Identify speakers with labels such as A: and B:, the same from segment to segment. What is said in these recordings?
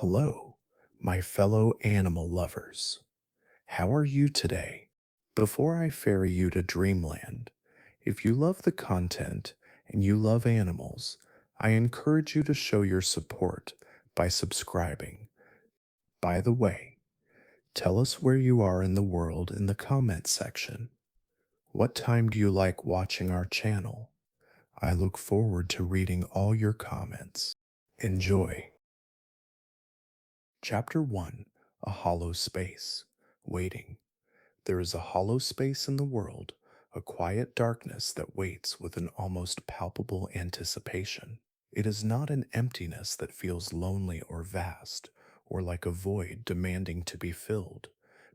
A: Hello, my fellow animal lovers. How are you today? Before I ferry you to dreamland, if you love the content and you love animals, I encourage you to show your support by subscribing. By the way, tell us where you are in the world in the comments section. What time do you like watching our channel? I look forward to reading all your comments. Enjoy. Chapter 1: A Hollow Space. Waiting. There is a hollow space in the world, a quiet darkness that waits with an almost palpable anticipation. It is not an emptiness that feels lonely or vast, or like a void demanding to be filled,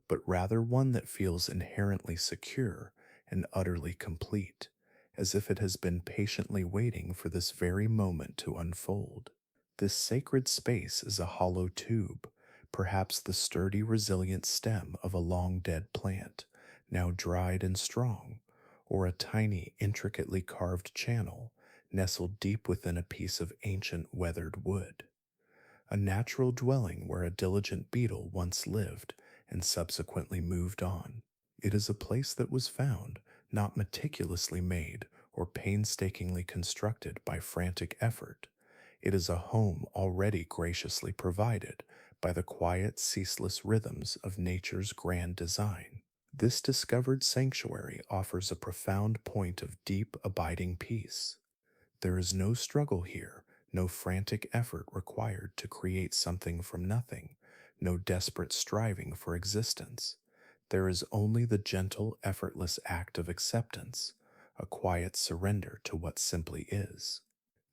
A: but rather one that feels inherently secure and utterly complete, as if it has been patiently waiting for this very moment to unfold. This sacred space is a hollow tube, perhaps the sturdy, resilient stem of a long dead plant, now dried and strong, or a tiny, intricately carved channel nestled deep within a piece of ancient weathered wood. A natural dwelling where a diligent beetle once lived and subsequently moved on. It is a place that was found, not meticulously made or painstakingly constructed by frantic effort. It is a home already graciously provided by the quiet, ceaseless rhythms of nature's grand design. This discovered sanctuary offers a profound point of deep, abiding peace. There is no struggle here, no frantic effort required to create something from nothing, no desperate striving for existence. There is only the gentle, effortless act of acceptance, a quiet surrender to what simply is.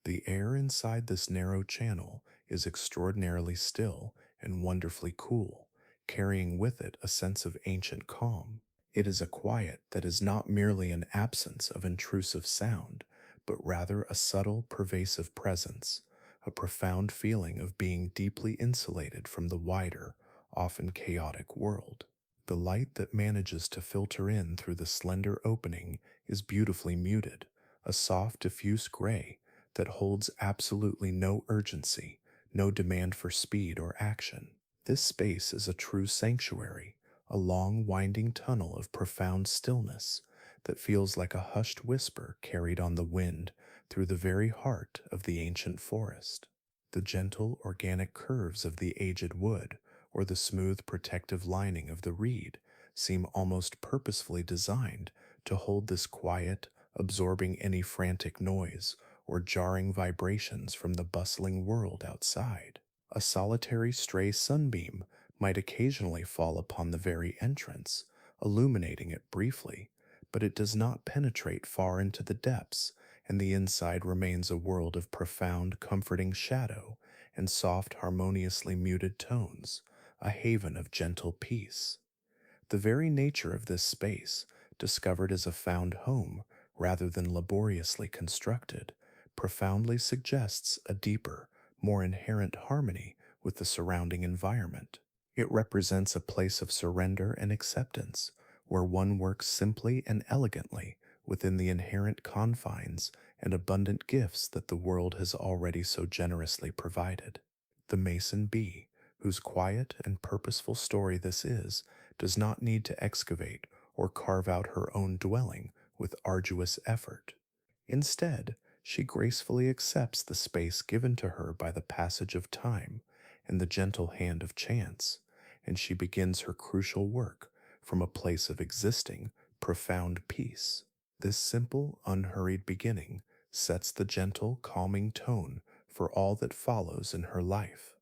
A: The air inside this narrow channel is extraordinarily still and wonderfully cool, carrying with it a sense of ancient calm. It is a quiet that is not merely an absence of intrusive sound, but rather a subtle, pervasive presence, a profound feeling of being deeply insulated from the wider, often chaotic world. The light that manages to filter in through the slender opening is beautifully muted, a soft, diffuse gray that holds absolutely no urgency, no demand for speed or action. This space is a true sanctuary, a long, winding tunnel of profound stillness that feels like a hushed whisper carried on the wind through the very heart of the ancient forest. The gentle, organic curves of the aged wood, or the smooth, protective lining of the reed, seem almost purposefully designed to hold this quiet, absorbing any frantic noise or jarring vibrations from the bustling world outside. A solitary stray sunbeam might occasionally fall upon the very entrance, illuminating it briefly, but it does not penetrate far into the depths, and the inside remains a world of profound, comforting shadow and soft, harmoniously muted tones, a haven of gentle peace. The very nature of this space, discovered as a found home rather than laboriously constructed, profoundly suggests a deeper, more inherent harmony with the surrounding environment. It represents a place of surrender and acceptance, where one works simply and elegantly within the inherent confines and abundant gifts that the world has already so generously provided. The mason bee, whose quiet and purposeful story this is, does not need to excavate or carve out her own dwelling with arduous effort. Instead, she gracefully accepts the space given to her by the passage of time and the gentle hand of chance, and she begins her crucial work from a place of existing, profound peace. This simple, unhurried beginning sets the gentle, calming tone for all that follows in her life.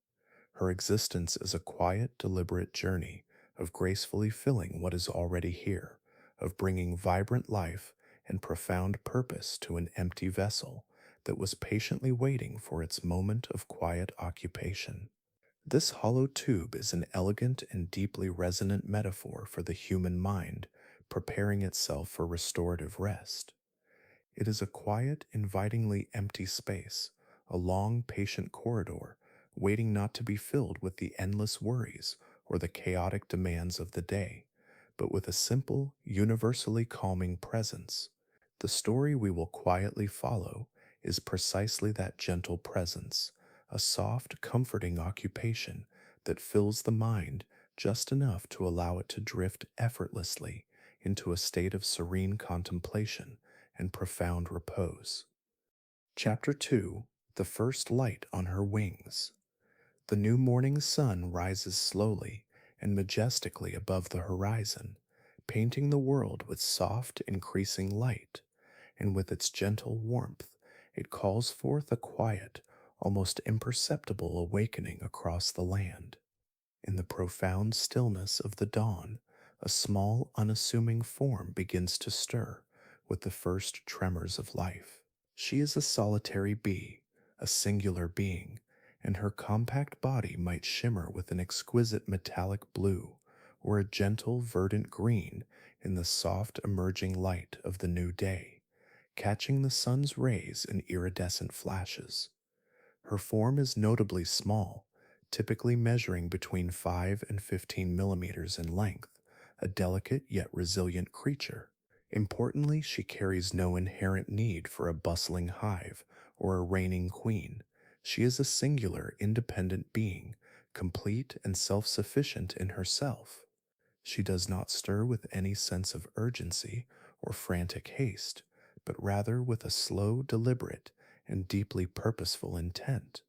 A: Her existence is a quiet, deliberate journey of gracefully filling what is already here, of bringing vibrant life and profound purpose to an empty vessel that was patiently waiting for its moment of quiet occupation. This hollow tube is an elegant and deeply resonant metaphor for the human mind preparing itself for restorative rest. It is a quiet, invitingly empty space, a long, patient corridor, waiting not to be filled with the endless worries or the chaotic demands of the day, but with a simple, universally calming presence. The story we will quietly follow is precisely that gentle presence, a soft, comforting occupation that fills the mind just enough to allow it to drift effortlessly into a state of serene contemplation and profound repose. Chapter 2: The First Light on Her Wings. The new morning sun rises slowly and majestically above the horizon, painting the world with soft, increasing light, and with its gentle warmth, it calls forth a quiet, almost imperceptible awakening across the land. In the profound stillness of the dawn, a small, unassuming form begins to stir with the first tremors of life. She is a solitary bee, a singular being, and her compact body might shimmer with an exquisite metallic blue or a gentle verdant green in the soft emerging light of the new day, catching the sun's rays in iridescent flashes. Her form is notably small, typically measuring between 5 and 15 millimeters in length, a delicate yet resilient creature. Importantly, she carries no inherent need for a bustling hive or a reigning queen. She is a singular, independent being, complete and self sufficient in herself. She does not stir with any sense of urgency or frantic haste, but rather with a slow, deliberate, and deeply purposeful intent.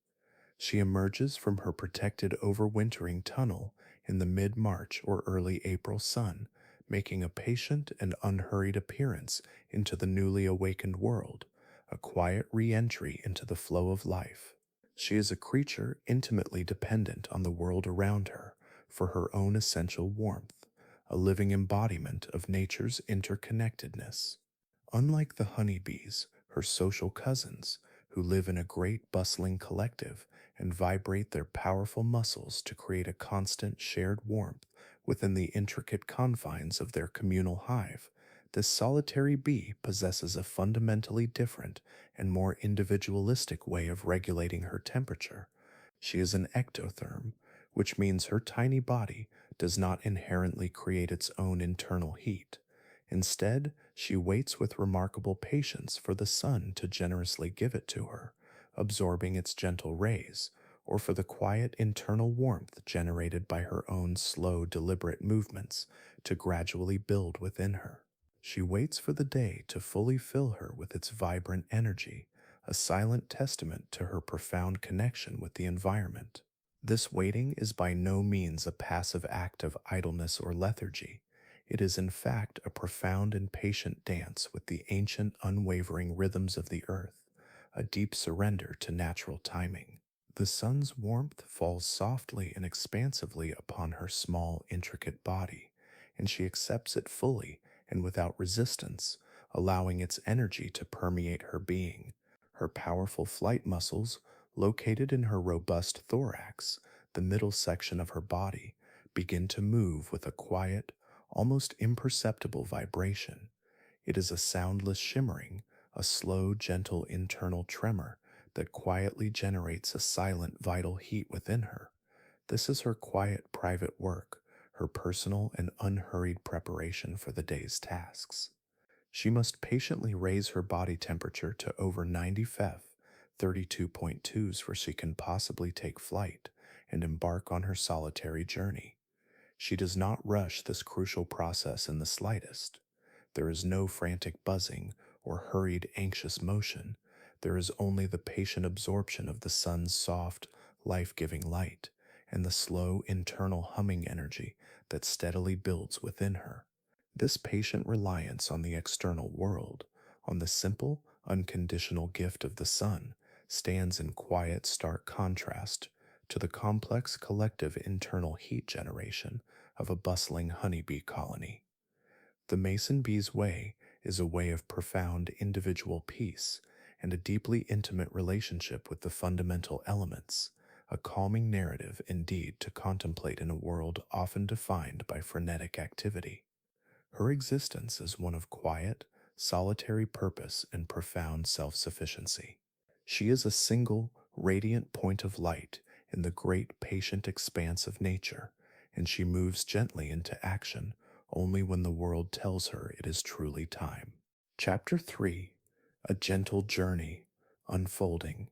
A: She emerges from her protected overwintering tunnel in the mid March or early April sun, making a patient and unhurried appearance into the newly awakened world, a quiet re entry into the flow of life. She is a creature intimately dependent on the world around her for her own essential warmth, a living embodiment of nature's interconnectedness. Unlike the honeybees, her social cousins, who live in a great bustling collective and vibrate their powerful muscles to create a constant shared warmth within the intricate confines of their communal hive, this solitary bee possesses a fundamentally different and more individualistic way of regulating her temperature. She is an ectotherm, which means her tiny body does not inherently create its own internal heat. Instead, she waits with remarkable patience for the sun to generously give it to her, absorbing its gentle rays, or for the quiet internal warmth generated by her own slow, deliberate movements to gradually build within her. She waits for the day to fully fill her with its vibrant energy, a silent testament to her profound connection with the environment. This waiting is by no means a passive act of idleness or lethargy. It is in fact a profound and patient dance with the ancient, unwavering rhythms of the earth, a deep surrender to natural timing. The sun's warmth falls softly and expansively upon her small, intricate body, and she accepts it fully and without resistance, allowing its energy to permeate her being. Her powerful flight muscles, located in her robust thorax, the middle section of her body, begin to move with a quiet, almost imperceptible vibration. It is a soundless shimmering, a slow, gentle internal tremor that quietly generates a silent, vital heat within her. This is her quiet, private work, her personal and unhurried preparation for the day's tasks. She must patiently raise her body temperature to over 90 Feb, 32.2s, for she can possibly take flight and embark on her solitary journey. She does not rush this crucial process in the slightest. There is no frantic buzzing or hurried, anxious motion. There is only the patient absorption of the sun's soft, life giving light and the slow internal humming energy that steadily builds within her. This patient reliance on the external world, on the simple, unconditional gift of the sun, stands in quiet, stark contrast to the complex collective internal heat generation of a bustling honeybee colony. The mason bee's way is a way of profound individual peace and a deeply intimate relationship with the fundamental elements, a calming narrative indeed to contemplate in a world often defined by frenetic activity. Her existence is one of quiet, solitary purpose and profound self sufficiency. She is a single, radiant point of light in the great patient expanse of nature, and she moves gently into action only when the world tells her it is truly time. Chapter 3: A Gentle Journey, Unfolding.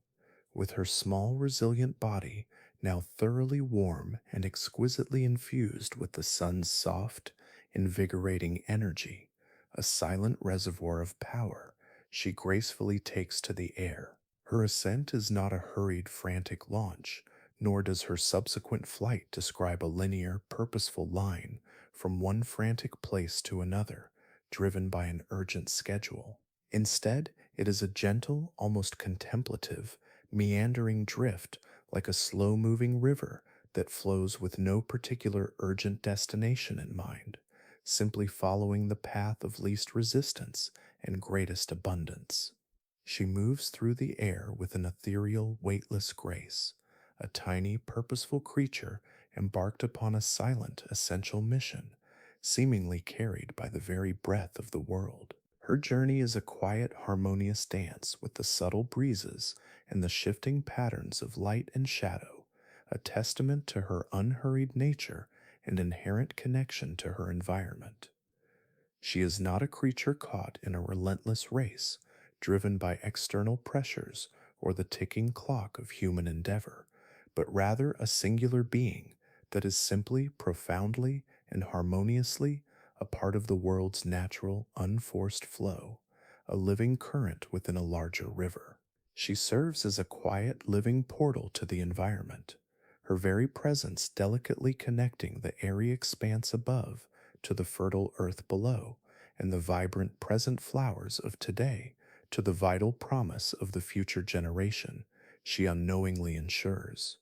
A: With her small, resilient body now thoroughly warm and exquisitely infused with the sun's soft, invigorating energy, a silent reservoir of power, she gracefully takes to the air. Her ascent is not a hurried, frantic launch, nor does her subsequent flight describe a linear, purposeful line from one frantic place to another, driven by an urgent schedule. Instead, it is a gentle, almost contemplative, meandering drift like a slow moving river that flows with no particular urgent destination in mind, simply following the path of least resistance and greatest abundance. She moves through the air with an ethereal, weightless grace, a tiny, purposeful creature embarked upon a silent, essential mission, seemingly carried by the very breath of the world. Her journey is a quiet, harmonious dance with the subtle breezes and the shifting patterns of light and shadow, a testament to her unhurried nature and inherent connection to her environment. She is not a creature caught in a relentless race, driven by external pressures or the ticking clock of human endeavor, but rather a singular being that is simply, profoundly, and harmoniously a part of the world's natural, unforced flow, a living current within a larger river. She serves as a quiet, living portal to the environment, her very presence delicately connecting the airy expanse above to the fertile earth below, and the vibrant present flowers of today to the vital promise of the future generation she unknowingly ensures.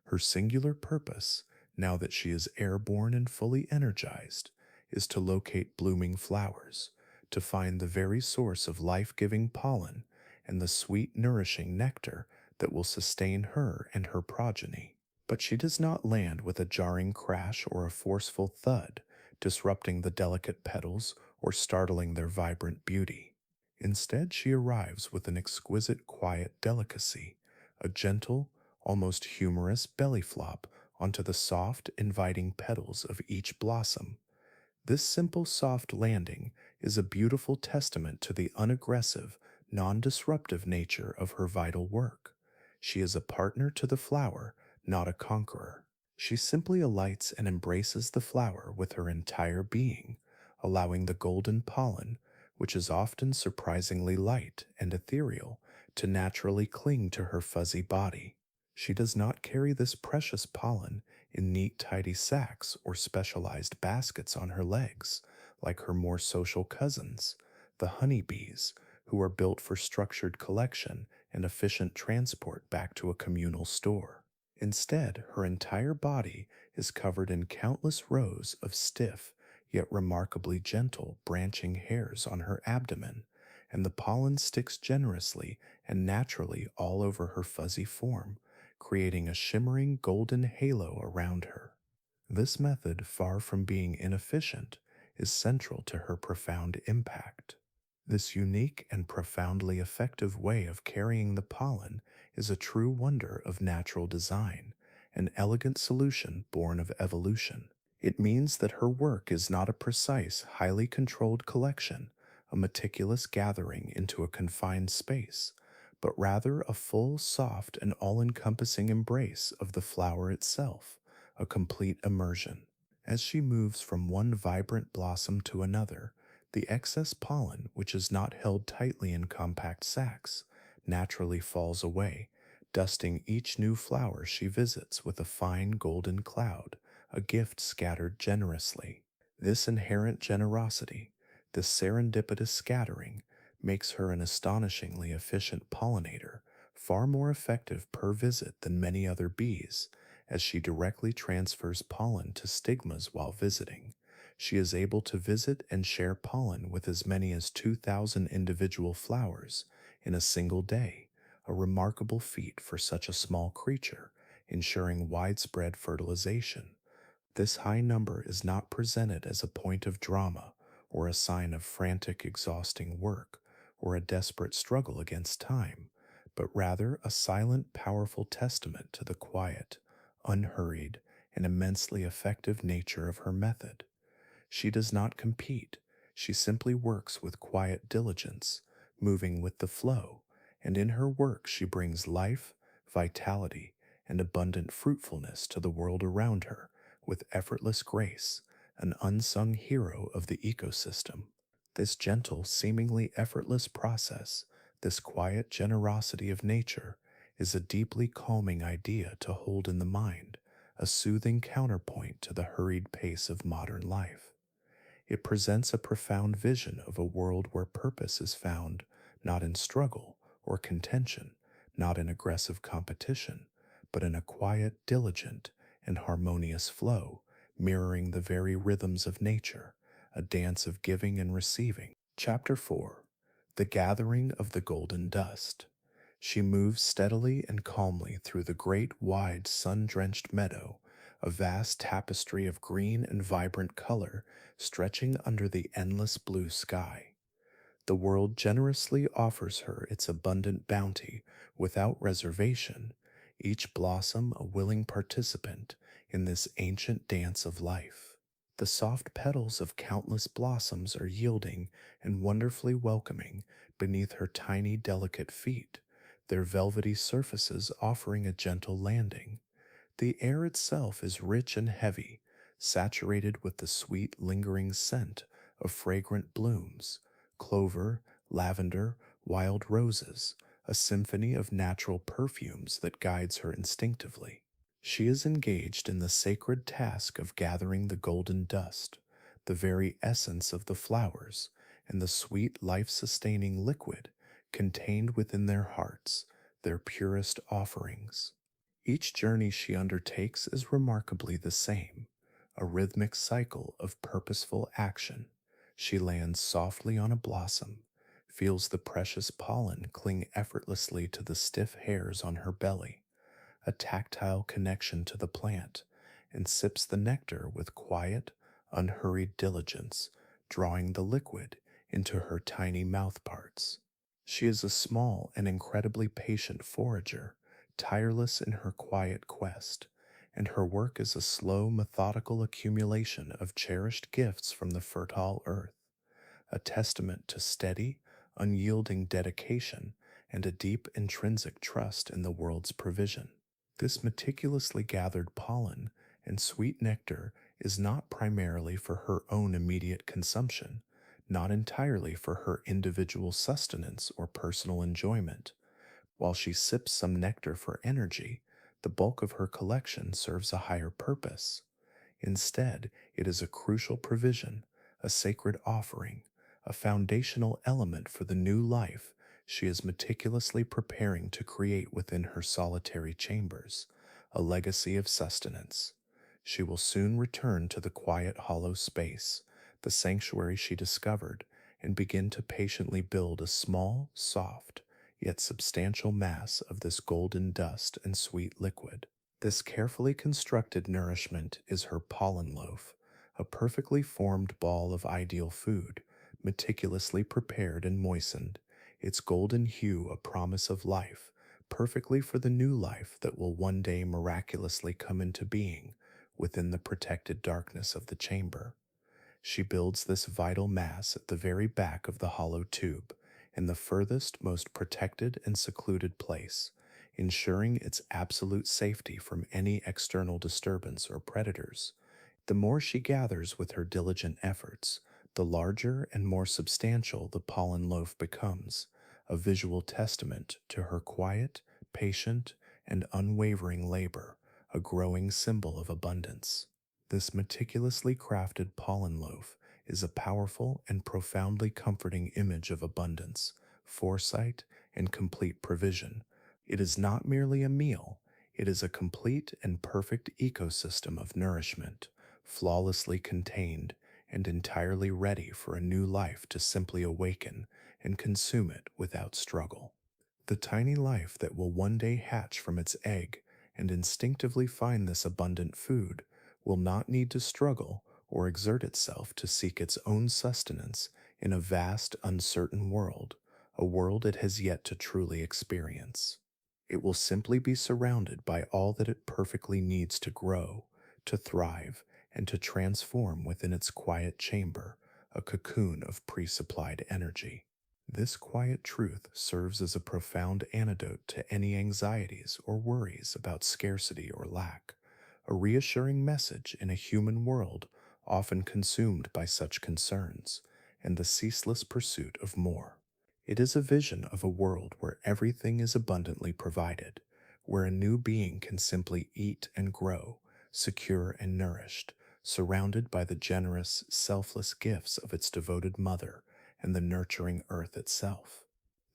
A: Her singular purpose, now that she is airborne and fully energized, is to locate blooming flowers, to find the very source of life giving pollen and the sweet, nourishing nectar that will sustain her and her progeny. But she does not land with a jarring crash or a forceful thud, disrupting the delicate petals or startling their vibrant beauty. Instead, she arrives with an exquisite, quiet delicacy, a gentle, almost humorous belly flop onto the soft, inviting petals of each blossom. This simple, soft landing is a beautiful testament to the unaggressive, non disruptive nature of her vital work. She is a partner to the flower, not a conqueror. She simply alights and embraces the flower with her entire being, allowing the golden pollen, which is often surprisingly light and ethereal, to naturally cling to her fuzzy body. She does not carry this precious pollen in neat, tidy sacks or specialized baskets on her legs, like her more social cousins, the honeybees, who are built for structured collection and efficient transport back to a communal store. Instead, her entire body is covered in countless rows of stiff, yet remarkably gentle, branching hairs on her abdomen, and the pollen sticks generously and naturally all over her fuzzy form, creating a shimmering golden halo around her. This method, far from being inefficient, is central to her profound impact. This unique and profoundly effective way of carrying the pollen is a true wonder of natural design, an elegant solution born of evolution. It means that her work is not a precise, highly controlled collection, a meticulous gathering into a confined space, but rather a full, soft, and all encompassing embrace of the flower itself, a complete immersion. As she moves from one vibrant blossom to another, the excess pollen, which is not held tightly in compact sacs, naturally falls away, dusting each new flower she visits with a fine golden cloud, a gift scattered generously. This inherent generosity, this serendipitous scattering, makes her an astonishingly efficient pollinator, far more effective per visit than many other bees, as she directly transfers pollen to stigmas while visiting. She is able to visit and share pollen with as many as 2,000 individual flowers in a single day, a remarkable feat for such a small creature, ensuring widespread fertilization. This high number is not presented as a point of drama or a sign of frantic, exhausting work or a desperate struggle against time, but rather a silent, powerful testament to the quiet, unhurried, and immensely effective nature of her method. She does not compete, she simply works with quiet diligence, moving with the flow, and in her work she brings life, vitality, and abundant fruitfulness to the world around her with effortless grace, an unsung hero of the ecosystem. This gentle, seemingly effortless process, this quiet generosity of nature, is a deeply calming idea to hold in the mind, a soothing counterpoint to the hurried pace of modern life. It presents a profound vision of a world where purpose is found not in struggle or contention, not in aggressive competition, but in a quiet, diligent, and harmonious flow, mirroring the very rhythms of nature, a dance of giving and receiving. Chapter 4. The Gathering of the Golden Dust. She moves steadily and calmly through the great, wide, sun drenched meadow, a vast tapestry of green and vibrant color stretching under the endless blue sky. The world generously offers her its abundant bounty without reservation, each blossom a willing participant in this ancient dance of life. The soft petals of countless blossoms are yielding and wonderfully welcoming beneath her tiny, delicate feet, their velvety surfaces offering a gentle landing. The air itself is rich and heavy, saturated with the sweet, lingering scent of fragrant blooms, clover, lavender, wild roses, a symphony of natural perfumes that guides her instinctively. She is engaged in the sacred task of gathering the golden dust, the very essence of the flowers, and the sweet life sustaining liquid contained within their hearts, their purest offerings. Each journey she undertakes is remarkably the same, a rhythmic cycle of purposeful action. She lands softly on a blossom, feels the precious pollen cling effortlessly to the stiff hairs on her belly, a tactile connection to the plant, and sips the nectar with quiet, unhurried diligence, drawing the liquid into her tiny mouth parts. She is a small and incredibly patient forager, tireless in her quiet quest, and her work is a slow, methodical accumulation of cherished gifts from the fertile earth, a testament to steady, unyielding dedication and a deep intrinsic trust in the world's provision. This meticulously gathered pollen and sweet nectar is not primarily for her own immediate consumption, not entirely for her individual sustenance or personal enjoyment. While she sips some nectar for energy, the bulk of her collection serves a higher purpose. Instead, it is a crucial provision, a sacred offering, a foundational element for the new life she is meticulously preparing to create within her solitary chambers, a legacy of sustenance. She will soon return to the quiet hollow space, the sanctuary she discovered, and begin to patiently build a small, soft, yet substantial mass of this golden dust and sweet liquid. This carefully constructed nourishment is her pollen loaf, a perfectly formed ball of ideal food, meticulously prepared and moistened, its golden hue a promise of life, perfectly for the new life that will one day miraculously come into being within the protected darkness of the chamber. She builds this vital mass at the very back of the hollow tube, in the furthest, most protected and secluded place, ensuring its absolute safety from any external disturbance or predators. The more she gathers with her diligent efforts, the larger and more substantial the pollen loaf becomes, a visual testament to her quiet, patient, and unwavering labor, a growing symbol of abundance. This meticulously crafted pollen loaf is a powerful and profoundly comforting image of abundance, foresight, and complete provision. It is not merely a meal, it is a complete and perfect ecosystem of nourishment, flawlessly contained and entirely ready for a new life to simply awaken and consume it without struggle. The tiny life that will one day hatch from its egg and instinctively find this abundant food will not need to struggle or exert itself to seek its own sustenance in a vast, uncertain world, a world it has yet to truly experience. It will simply be surrounded by all that it perfectly needs to grow, to thrive, and to transform within its quiet chamber, a cocoon of pre-supplied energy. This quiet truth serves as a profound antidote to any anxieties or worries about scarcity or lack, a reassuring message in a human world often consumed by such concerns and the ceaseless pursuit of more. It is a vision of a world where everything is abundantly provided, where a new being can simply eat and grow, secure and nourished, surrounded by the generous, selfless gifts of its devoted mother and the nurturing earth itself.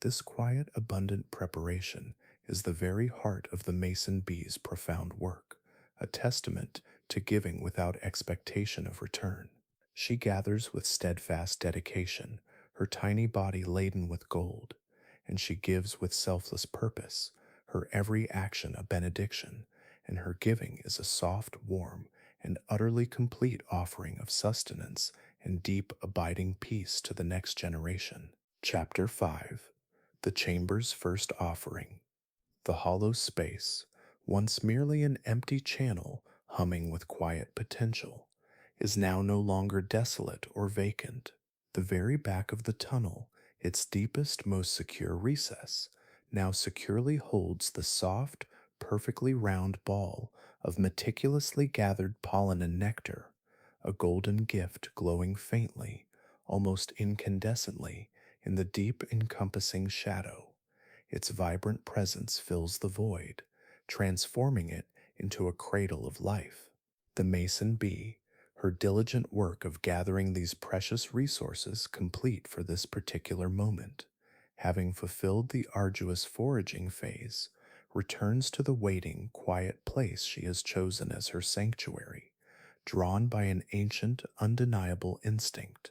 A: This quiet, abundant preparation is the very heart of the mason bee's profound work, a testament to giving without expectation of return. She gathers with steadfast dedication, her tiny body laden with gold, and she gives with selfless purpose, her every action a benediction, and her giving is a soft, warm, and utterly complete offering of sustenance and deep, abiding peace to the next generation. Chapter 5. The Chamber's First Offering. The hollow space, once merely an empty channel humming with quiet potential, is now no longer desolate or vacant. The very back of the tunnel, its deepest, most secure recess, now securely holds the soft, perfectly round ball of meticulously gathered pollen and nectar, a golden gift glowing faintly, almost incandescently, in the deep encompassing shadow. Its vibrant presence fills the void, transforming it into a cradle of life. The mason bee, her diligent work of gathering these precious resources complete for this particular moment, having fulfilled the arduous foraging phase, returns to the waiting, quiet place she has chosen as her sanctuary, drawn by an ancient, undeniable instinct.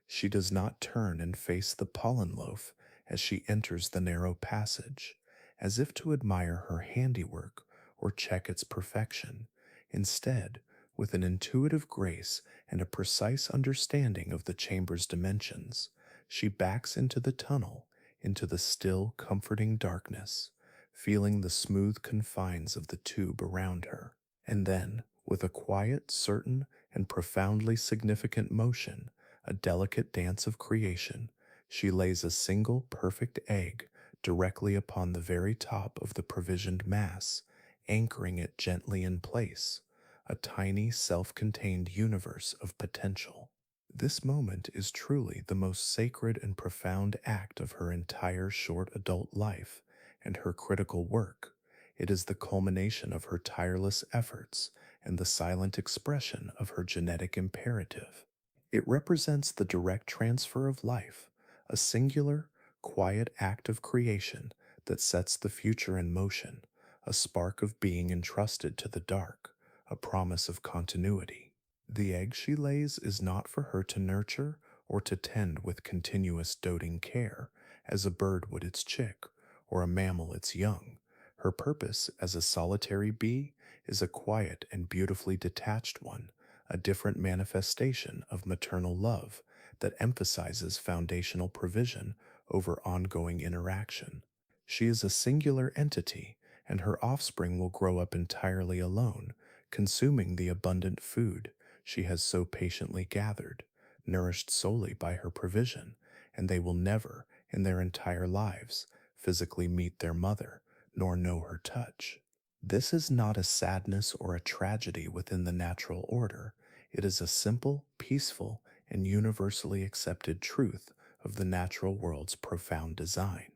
A: She does not turn and face the pollen loaf as she enters the narrow passage, as if to admire her handiwork or check its perfection. Instead, with an intuitive grace and a precise understanding of the chamber's dimensions, she backs into the tunnel, into the still, comforting darkness, feeling the smooth confines of the tube around her. And then, with a quiet, certain, and profoundly significant motion, a delicate dance of creation, she lays a single perfect egg directly upon the very top of the provisioned mass, anchoring it gently in place, a tiny, self contained universe of potential. This moment is truly the most sacred and profound act of her entire short adult life and her critical work. It is the culmination of her tireless efforts and the silent expression of her genetic imperative. It represents the direct transfer of life, a singular, quiet act of creation that sets the future in motion, a spark of being entrusted to the dark, a promise of continuity. The egg she lays is not for her to nurture or to tend with continuous doting care, as a bird would its chick, or a mammal its young. Her purpose as a solitary bee is a quiet and beautifully detached one, a different manifestation of maternal love that emphasizes foundational provision over ongoing interaction. She is a singular entity, and her offspring will grow up entirely alone, consuming the abundant food she has so patiently gathered, nourished solely by her provision, and they will never, in their entire lives, physically meet their mother, nor know her touch. This is not a sadness or a tragedy within the natural order. It is a simple, peaceful, and universally accepted truth of the natural world's profound design,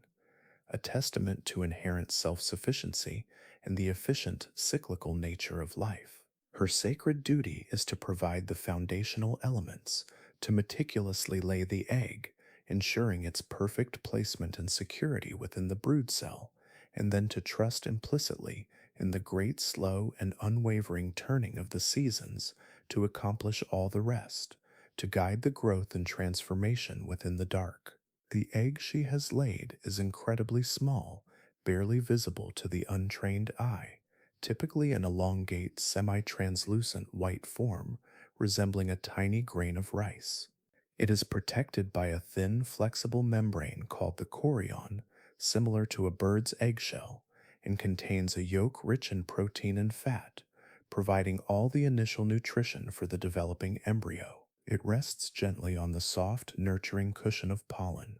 A: a testament to inherent self sufficiency and the efficient, cyclical nature of life. Her sacred duty is to provide the foundational elements, to meticulously lay the egg, ensuring its perfect placement and security within the brood cell, and then to trust implicitly in the great, slow, and unwavering turning of the seasons to accomplish all the rest, to guide the growth and transformation within the dark. The egg she has laid is incredibly small, barely visible to the untrained eye, typically an elongate, semi-translucent white form resembling a tiny grain of rice. It is protected by a thin, flexible membrane called the chorion, similar to a bird's eggshell, and contains a yolk rich in protein and fat, providing all the initial nutrition for the developing embryo. It rests gently on the soft, nurturing cushion of pollen,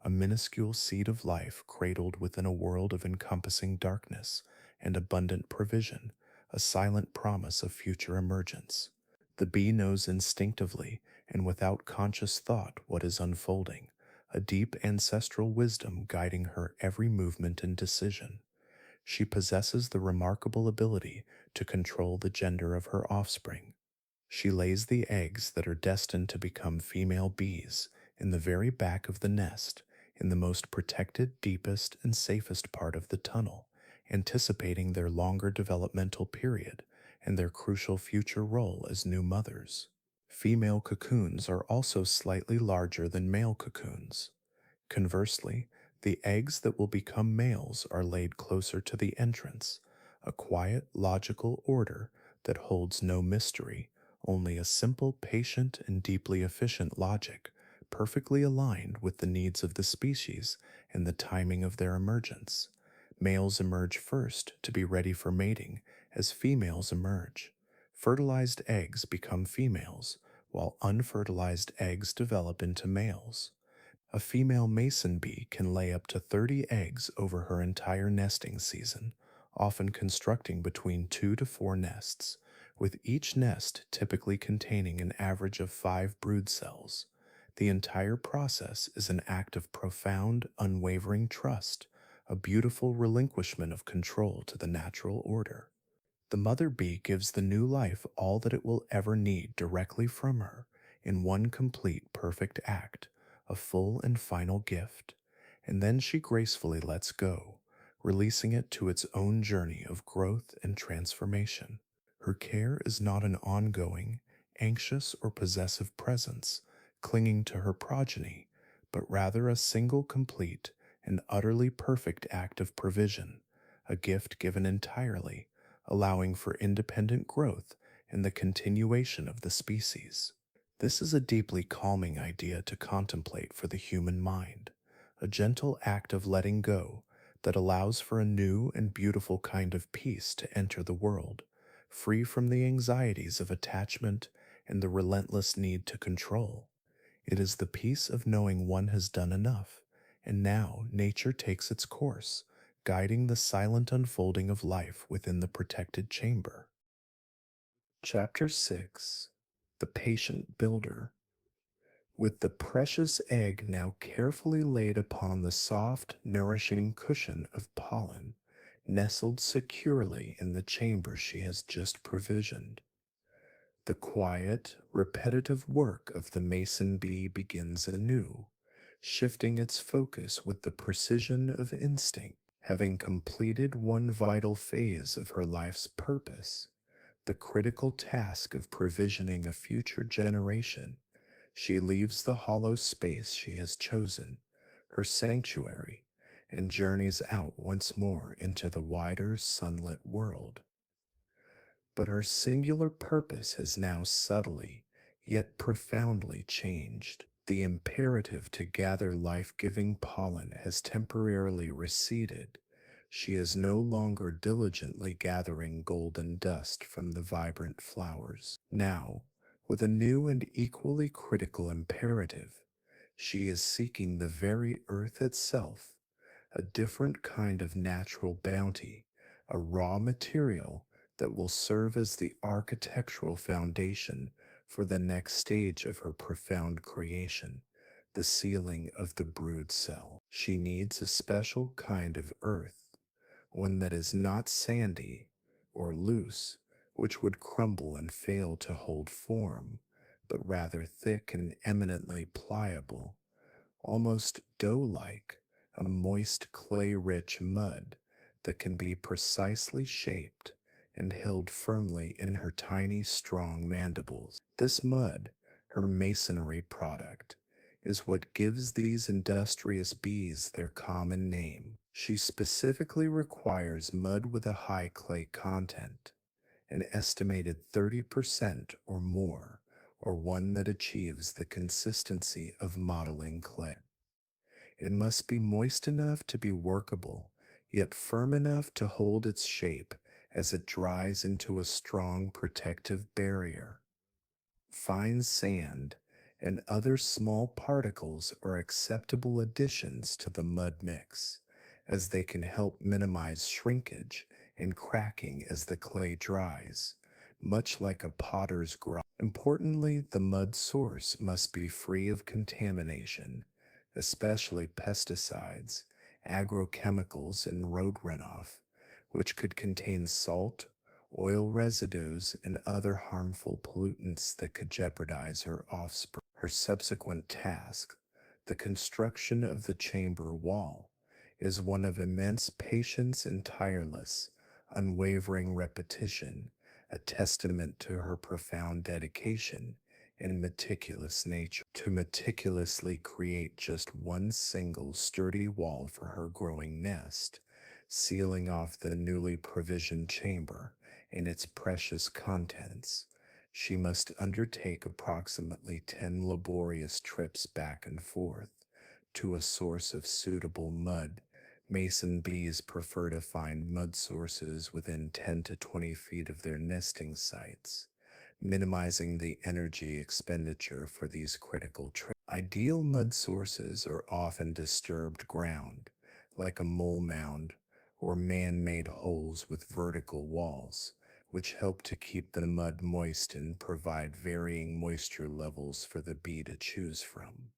A: a minuscule seed of life cradled within a world of encompassing darkness and abundant provision, a silent promise of future emergence. The bee knows instinctively and without conscious thought what is unfolding, a deep ancestral wisdom guiding her every movement and decision. She possesses the remarkable ability to control the gender of her offspring. She lays the eggs that are destined to become female bees in the very back of the nest, in the most protected, deepest, and safest part of the tunnel, anticipating their longer developmental period and their crucial future role as new mothers. Female cocoons are also slightly larger than male cocoons. Conversely, the eggs that will become males are laid closer to the entrance, a quiet, logical order that holds no mystery, only a simple, patient, and deeply efficient logic, perfectly aligned with the needs of the species and the timing of their emergence. Males emerge first to be ready for mating as females emerge. Fertilized eggs become females, while unfertilized eggs develop into males. A female mason bee can lay up to 30 eggs over her entire nesting season, often constructing between 2 to 4 nests, with each nest typically containing an average of 5 brood cells. The entire process is an act of profound, unwavering trust, a beautiful relinquishment of control to the natural order. The mother bee gives the new life all that it will ever need directly from her in one complete, perfect act, a full and final gift, and then she gracefully lets go, releasing it to its own journey of growth and transformation. Her care is not an ongoing, anxious, or possessive presence, clinging to her progeny, but rather a single complete and utterly perfect act of provision, a gift given entirely, allowing for independent growth and the continuation of the species. This is a deeply calming idea to contemplate for the human mind, a gentle act of letting go that allows for a new and beautiful kind of peace to enter the world, free from the anxieties of attachment and the relentless need to control. It is the peace of knowing one has done enough, and now nature takes its course, guiding the silent unfolding of life within the protected chamber. Chapter 6: The Patient Builder. With the precious egg now carefully laid upon the soft, nourishing cushion of pollen, nestled securely in the chamber she has just provisioned, the quiet, repetitive work of the mason bee begins anew, shifting its focus with the precision of instinct. Having completed one vital phase of her life's purpose, the critical task of provisioning a future generation, she leaves the hollow space she has chosen, her sanctuary, and journeys out once more into the wider sunlit world. But her singular purpose has now subtly, yet profoundly changed. The imperative to gather life-giving pollen has temporarily receded. She is no longer diligently gathering golden dust from the vibrant flowers. Now, with a new and equally critical imperative, she is seeking the very earth itself, a different kind of natural bounty, a raw material that will serve as the architectural foundation for the next stage of her profound creation, the sealing of the brood cell. She needs a special kind of earth, one that is not sandy or loose, which would crumble and fail to hold form, but rather thick and eminently pliable, almost dough-like, a moist clay-rich mud that can be precisely shaped and held firmly in her tiny, strong mandibles. This mud, her masonry product, is what gives these industrious bees their common name. She specifically requires mud with a high clay content, an estimated 30% or more, or one that achieves the consistency of modeling clay. It must be moist enough to be workable, yet firm enough to hold its shape as it dries into a strong protective barrier. Fine sand and other small particles are acceptable additions to the mud mix, as they can help minimize shrinkage and cracking as the clay dries, much like a potter's grind. Importantly, the mud source must be free of contamination, especially pesticides, agrochemicals, and road runoff, which could contain salt, oil residues, and other harmful pollutants that could jeopardize her offspring. Her subsequent task, the construction of the chamber wall, is one of immense patience and tireless, unwavering repetition, a testament to her profound dedication and meticulous nature. To meticulously create just one single sturdy wall for her growing nest, sealing off the newly provisioned chamber and its precious contents, she must undertake approximately 10 laborious trips back and forth to a source of suitable mud. Mason bees prefer to find mud sources within 10 to 20 feet of their nesting sites, minimizing the energy expenditure for these critical trips. Ideal mud sources are often disturbed ground, like a mole mound or man made holes with vertical walls, which help to keep the mud moist and provide varying moisture levels for the bee to choose from.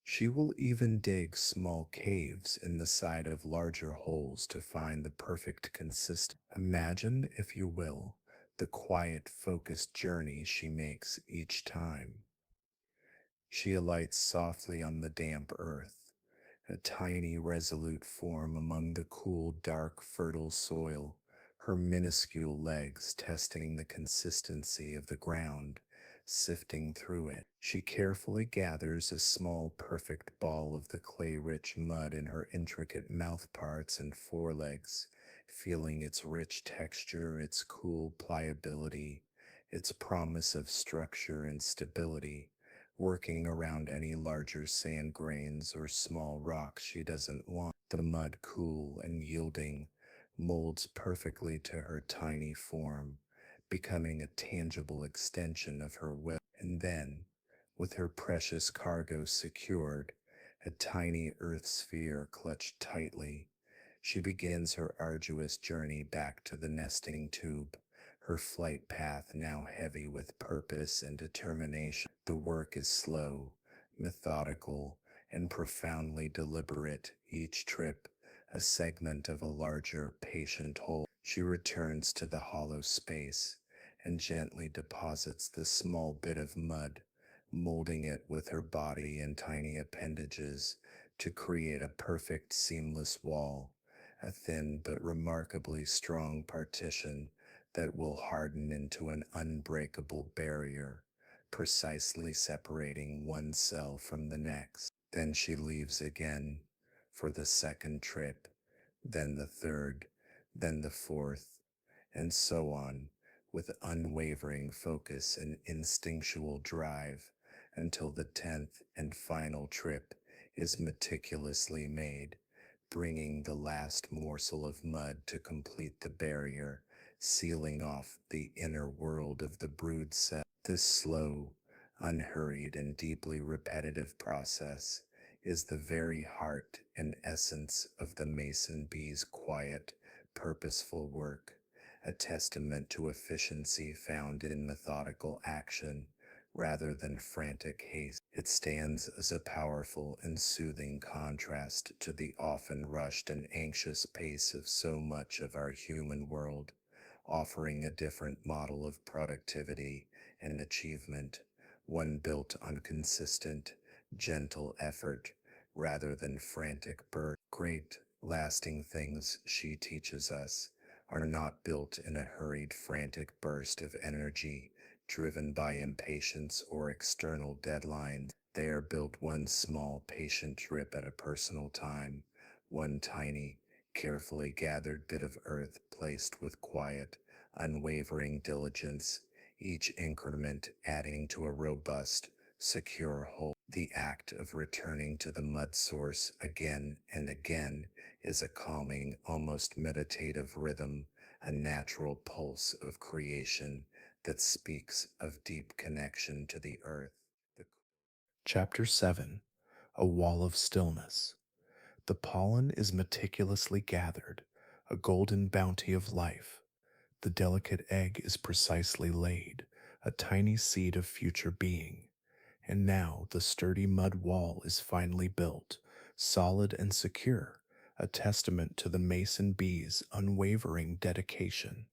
A: She will even dig small caves in the side of larger holes to find the perfect consistency. Imagine, if you will, the quiet, focused journey she makes each time. She alights softly on the damp earth, a tiny, resolute form among the cool, dark, fertile soil, her minuscule legs testing the consistency of the ground, sifting through it. She carefully gathers a small, perfect ball of the clay-rich mud in her intricate mouth parts and forelegs, feeling its rich texture, its cool pliability, its promise of structure and stability, working around any larger sand grains or small rocks she doesn't want. The mud, cool and yielding, molds perfectly to her tiny form, becoming a tangible extension of her will. And then, with her precious cargo secured, a tiny earth sphere clutched tightly, she begins her arduous journey back to the nesting tube, her flight path now heavy with purpose and determination. The work is slow, methodical, and profoundly deliberate, each trip a segment of a larger, patient whole. She returns to the hollow space and gently deposits the small bit of mud, molding it with her body and tiny appendages to create a perfect, seamless wall, a thin but remarkably strong partition that will harden into an unbreakable barrier, precisely separating one cell from the next. Then she leaves again for the second trip, then the third, then the fourth, and so on, with unwavering focus and instinctual drive until the 10th and final trip is meticulously made, bringing the last morsel of mud to complete the barrier, sealing off the inner world of the brood cell. This slow, unhurried, and deeply repetitive process is the very heart and essence of the mason bee's quiet, purposeful work, a testament to efficiency found in methodical action rather than frantic haste. It stands as a powerful and soothing contrast to the often rushed and anxious pace of so much of our human world, offering a different model of productivity and achievement, one built on consistent, gentle effort rather than frantic burst. Great, lasting things, she teaches us, are not built in a hurried, frantic burst of energy driven by impatience or external deadlines. They are built one small, patient trip at a personal time, one tiny, carefully gathered bit of earth placed with quiet, unwavering diligence, each increment adding to a robust, secure whole. The act of returning to the mud source again and again is a calming, almost meditative rhythm, a natural pulse of creation that speaks of deep connection to the earth. Chapter 7. A Wall of Stillness. The pollen is meticulously gathered, a golden bounty of life. The delicate egg is precisely laid, a tiny seed of future being. And now the sturdy mud wall is finally built, solid and secure, a testament to the mason bee's unwavering dedication.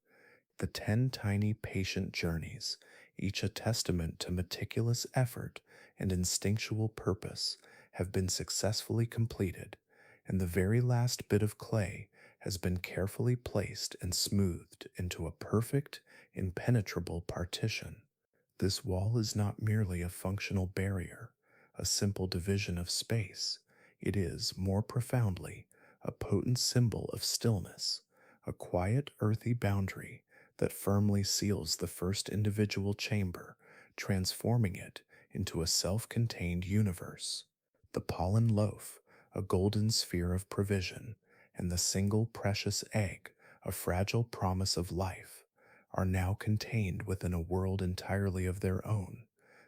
A: The 10 tiny patient journeys, each a testament to meticulous effort and instinctual purpose, have been successfully completed, and the very last bit of clay has been carefully placed and smoothed into a perfect, impenetrable partition. This wall is not merely a functional barrier, a simple division of space. It is, more profoundly, a potent symbol of stillness, a quiet, earthy boundary that firmly seals the first individual chamber, transforming it into a self contained universe. The pollen loaf, a golden sphere of provision, and the single precious egg, a fragile promise of life, are now contained within a world entirely of their own,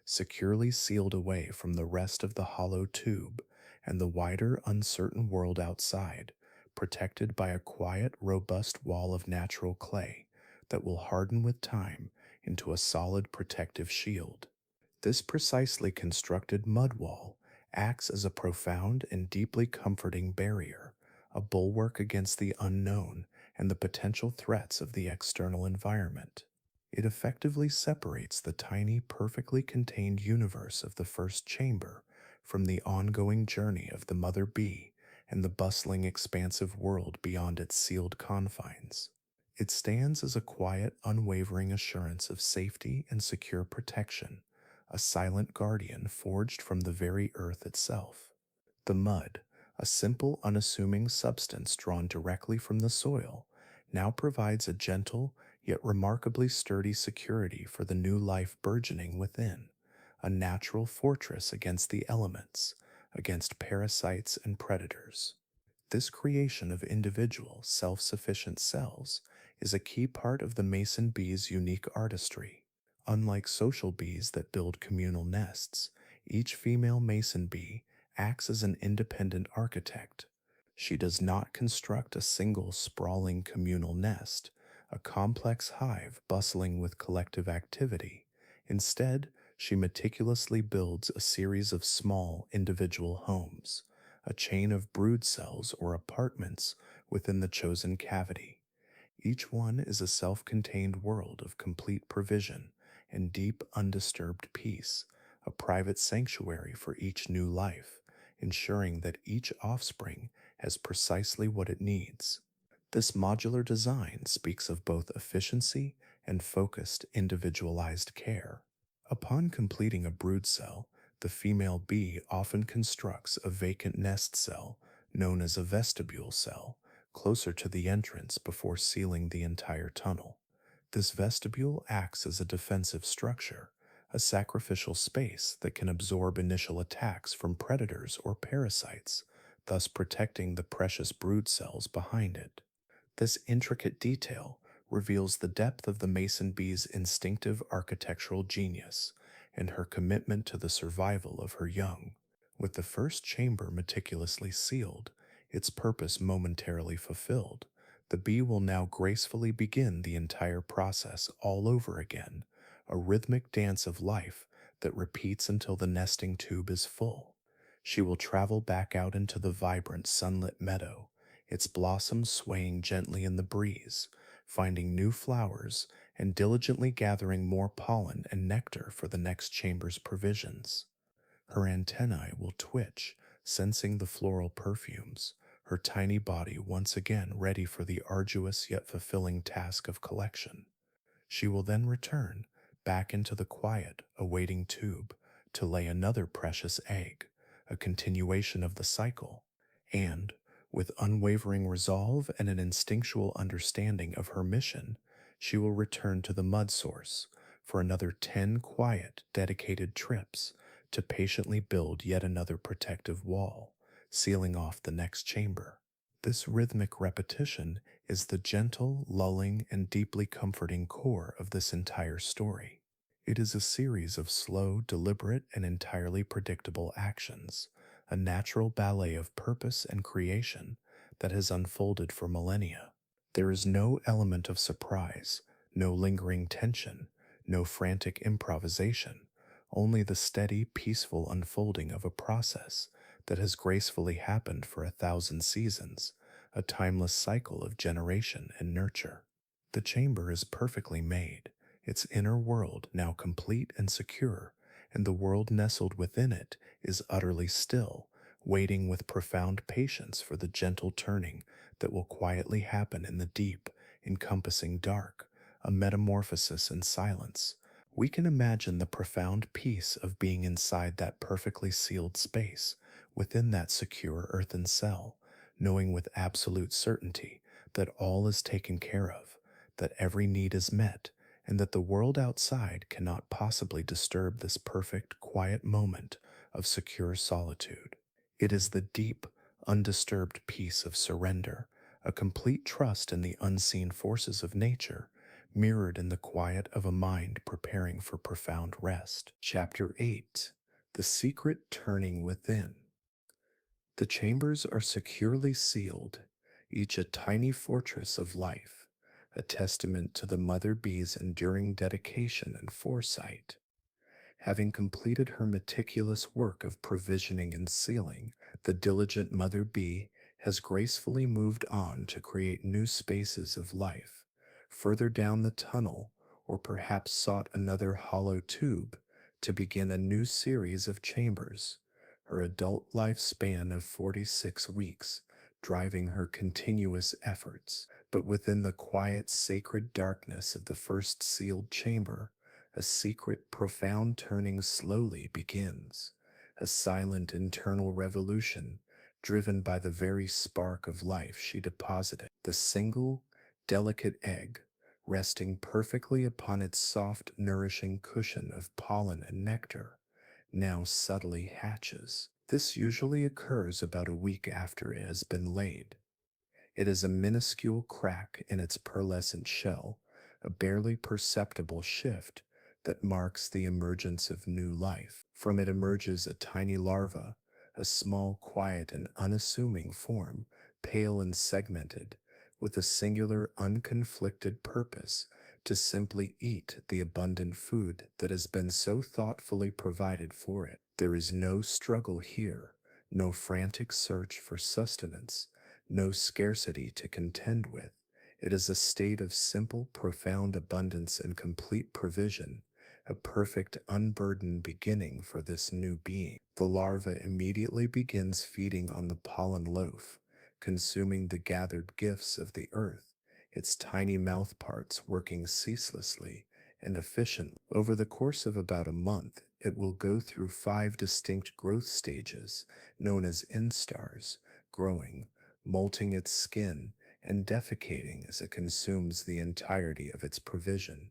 A: securely sealed away from the rest of the hollow tube and the wider, uncertain world outside, protected by a quiet, robust wall of natural clay that will harden with time into a solid protective shield. This precisely constructed mud wall acts as a profound and deeply comforting barrier, a bulwark against the unknown and the potential threats of the external environment. It effectively separates the tiny, perfectly contained universe of the first chamber from the ongoing journey of the mother bee and the bustling, expansive world beyond its sealed confines. It stands as a quiet, unwavering assurance of safety and secure protection, a silent guardian forged from the very earth itself. The mud, a simple, unassuming substance drawn directly from the soil, now provides a gentle yet remarkably sturdy security for the new life burgeoning within, a natural fortress against the elements, against parasites and predators. This creation of individual, self sufficient cells is a key part of the mason bee's unique artistry. Unlike social bees that build communal nests, each female mason bee acts as an independent architect. She does not construct a single sprawling communal nest, a complex hive bustling with collective activity. Instead, she meticulously builds a series of small individual homes, a chain of brood cells or apartments within the chosen cavity. Each one is a self contained world of complete provision and deep, undisturbed peace, a private sanctuary for each new life, ensuring that each offspring has precisely what it needs. This modular design speaks of both efficiency and focused, individualized care. Upon completing a brood cell, the female bee often constructs a vacant nest cell, known as a vestibule cell, closer to the entrance before sealing the entire tunnel. This vestibule acts as a defensive structure, a sacrificial space that can absorb initial attacks from predators or parasites, thus protecting the precious brood cells behind it. This intricate detail reveals the depth of the mason bee's instinctive architectural genius and her commitment to the survival of her young. With the first chamber meticulously sealed, its purpose momentarily fulfilled, the bee will now gracefully begin the entire process all over again, a rhythmic dance of life that repeats until the nesting tube is full. She will travel back out into the vibrant sunlit meadow, its blossoms swaying gently in the breeze, finding new flowers and diligently gathering more pollen and nectar for the next chamber's provisions. Her antennae will twitch, sensing the floral perfumes, her tiny body once again ready for the arduous yet fulfilling task of collection. She will then return back into the quiet, awaiting tube to lay another precious egg, a continuation of the cycle, and, with unwavering resolve and an instinctual understanding of her mission, she will return to the mud source for another 10 quiet, dedicated trips to patiently build yet another protective wall, sealing off the next chamber. This rhythmic repetition is the gentle, lulling, and deeply comforting core of this entire story. It is a series of slow, deliberate, and entirely predictable actions, a natural ballet of purpose and creation that has unfolded for millennia. There is no element of surprise, no lingering tension, no frantic improvisation, only the steady, peaceful unfolding of a process that has gracefully happened for 1,000 seasons, a timeless cycle of generation and nurture. The chamber is perfectly made, its inner world now complete and secure, and the world nestled within it is utterly still, waiting with profound patience for the gentle turning that will quietly happen in the deep, encompassing dark, a metamorphosis in silence. We can imagine the profound peace of being inside that perfectly sealed space, within that secure earthen cell, knowing with absolute certainty that all is taken care of, that every need is met, and that the world outside cannot possibly disturb this perfect, quiet moment of secure solitude. It is the deep, undisturbed peace of surrender, a complete trust in the unseen forces of nature, mirrored in the quiet of a mind preparing for profound rest. Chapter 8: The Secret Turning Within. The chambers are securely sealed, each a tiny fortress of life, a testament to the mother bee's enduring dedication and foresight. Having completed her meticulous work of provisioning and sealing, the diligent mother bee has gracefully moved on to create new spaces of life, further down the tunnel, or perhaps sought another hollow tube to begin a new series of chambers, her adult lifespan of 46 weeks driving her continuous efforts. But within the quiet, sacred darkness of the first sealed chamber, a secret, profound turning slowly begins, a silent internal revolution driven by the very spark of life she deposited. The single, delicate egg, resting perfectly upon its soft, nourishing cushion of pollen and nectar, now subtly hatches. This usually occurs about a week after it has been laid. It is a minuscule crack in its pearlescent shell, a barely perceptible shift that marks the emergence of new life. From it emerges a tiny larva, a small, quiet, and unassuming form, pale and segmented, with a singular, unconflicted purpose to simply eat the abundant food that has been so thoughtfully provided for it. There is no struggle here, no frantic search for sustenance, no scarcity to contend with. It is a state of simple, profound abundance and complete provision, a perfect, unburdened beginning for this new being. The larva immediately begins feeding on the pollen loaf, consuming the gathered gifts of the earth, its tiny mouthparts working ceaselessly and efficiently. Over the course of about a month, it will go through 5 distinct growth stages, known as instars, growing, molting its skin, and defecating as it consumes the entirety of its provision.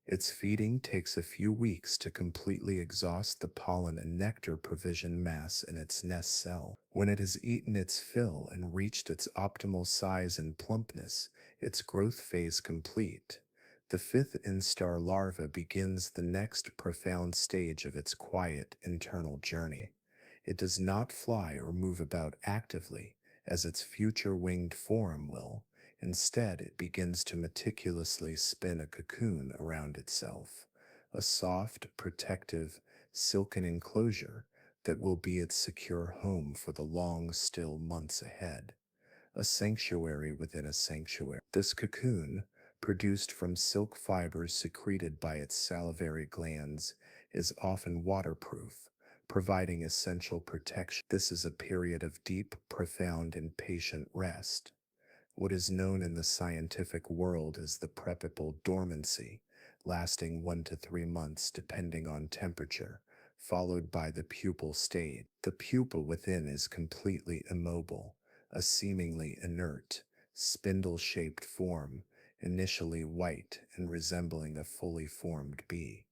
A: Its feeding takes a few weeks to completely exhaust the pollen and nectar provision mass in its nest cell. When it has eaten its fill and reached its optimal size and plumpness, its growth phase complete, the fifth instar larva begins the next profound stage of its quiet internal journey. It does not fly or move about actively, as its future winged form will. Instead, it begins to meticulously spin a cocoon around itself, a soft, protective, silken enclosure that will be its secure home for the long, still months ahead. A sanctuary within a sanctuary. This cocoon, produced from silk fibers secreted by its salivary glands, is often waterproof, providing essential protection. This is a period of deep, profound, and patient rest, what is known in the scientific world as the prepuple dormancy, lasting 1 to 3 months depending on temperature, followed by the pupal stage. The pupil within is completely immobile, a seemingly inert, spindle-shaped form, initially white and resembling a fully formed bee.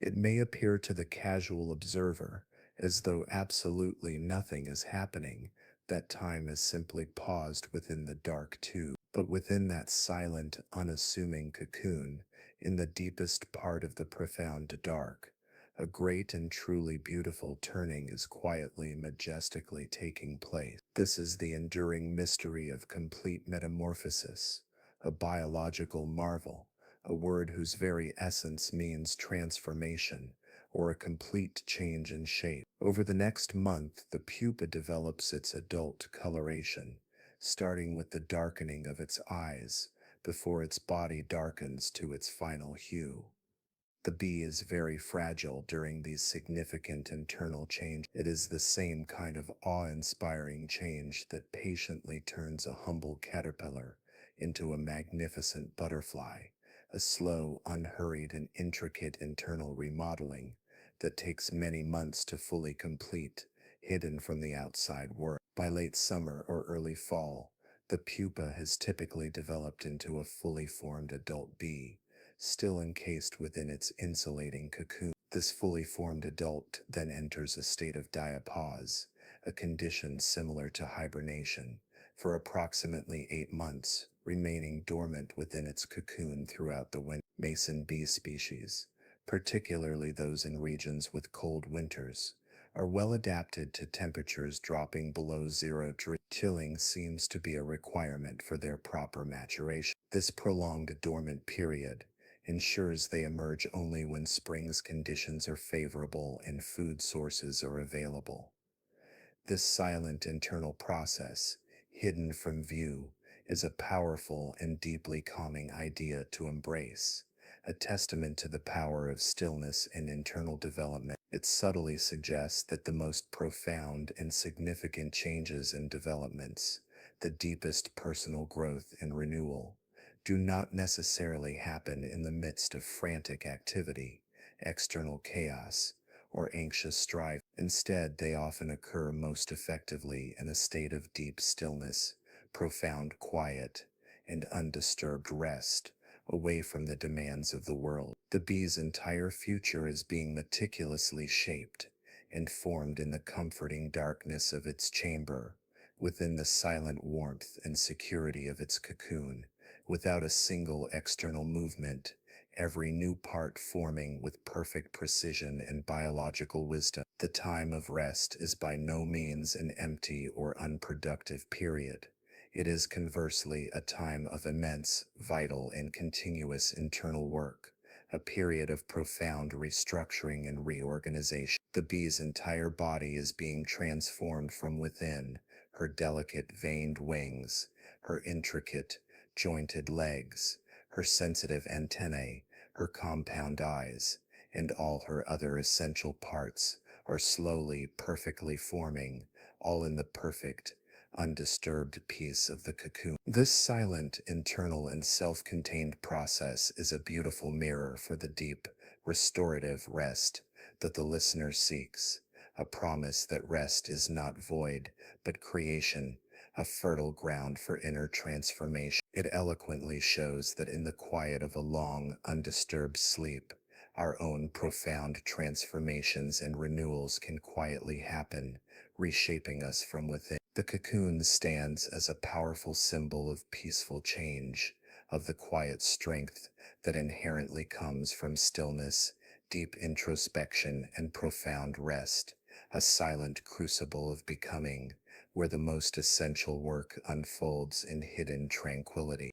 A: It may appear to the casual observer as though absolutely nothing is happening, that time is simply paused within the dark tube. But within that silent, unassuming cocoon, In the deepest part of the profound dark, a great and truly beautiful turning is quietly, majestically taking place. This is the enduring mystery of complete metamorphosis, a biological marvel, a word whose very essence means transformation, or a complete change in shape. Over the next month, the pupa develops its adult coloration, starting with the darkening of its eyes, before its body darkens to its final hue. The bee is very fragile during these significant internal changes. It is the same kind of awe-inspiring change that patiently turns a humble caterpillar into a magnificent butterfly, a slow, unhurried, and intricate internal remodeling that takes many months to fully complete, hidden from the outside world. By late summer or early fall, the pupa has typically developed into a fully formed adult bee, still encased within its insulating cocoon. This fully formed adult then enters a state of diapause, a condition similar to hibernation, for approximately 8 months, remaining dormant within its cocoon throughout the winter. Mason bee species, particularly those in regions with cold winters, are well adapted to temperatures dropping below 0 degrees. Chilling seems to be a requirement for their proper maturation. This prolonged dormant period ensures they emerge only when spring's conditions are favorable and food sources are available. This silent internal process, hidden from view, is a powerful and deeply calming idea to embrace, a testament to the power of stillness and internal development. It subtly suggests that the most profound and significant changes and developments, the deepest personal growth and renewal, do not necessarily happen in the midst of frantic activity, external chaos, or anxious strife. Instead, they often occur most effectively in a state of deep stillness, profound quiet, and undisturbed rest, away from the demands of the world. The bee's entire future is being meticulously shaped and formed in the comforting darkness of its chamber, within the silent warmth and security of its cocoon, without a single external movement, every new part forming with perfect precision and biological wisdom. The time of rest is by no means an empty or unproductive period. It is conversely a time of immense, vital, and continuous internal work, a period of profound restructuring and reorganization. The bee's entire body is being transformed from within, her delicate veined wings, her intricate, jointed legs, her sensitive antennae, her compound eyes, and all her other essential parts are slowly, perfectly forming, all in the perfect, undisturbed peace of the cocoon. This silent, internal, and self-contained process is a beautiful mirror for the deep, restorative rest that the listener seeks, a promise that rest is not void, but creation, a fertile ground for inner transformation. It eloquently shows that in the quiet of a long, undisturbed sleep, our own profound transformations and renewals can quietly happen, reshaping us from within. The cocoon stands as a powerful symbol of peaceful change, of the quiet strength that inherently comes from stillness, deep introspection, and profound rest, a silent crucible of becoming, where the most essential work unfolds in hidden tranquility.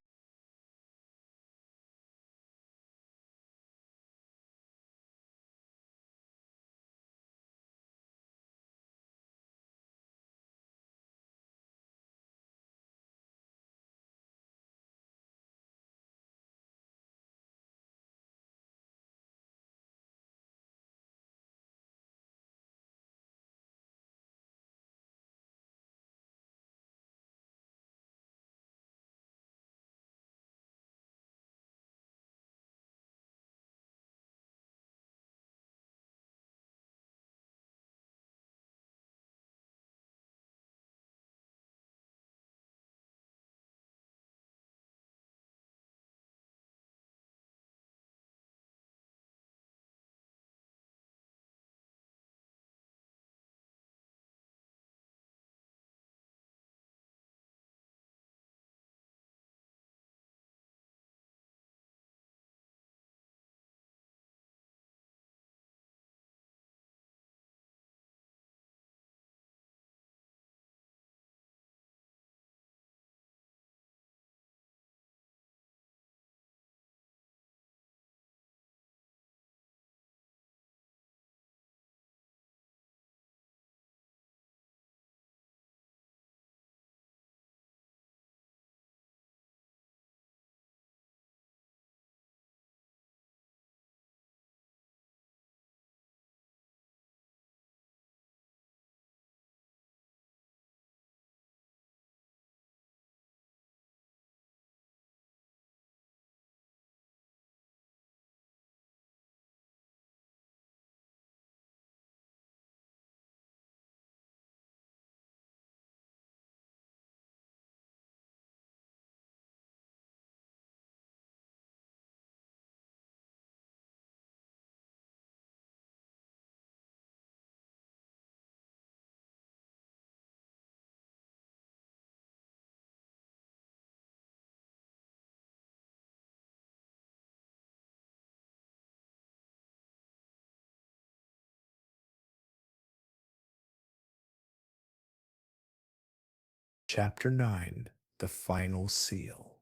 A: Chapter 9: The Final Seal.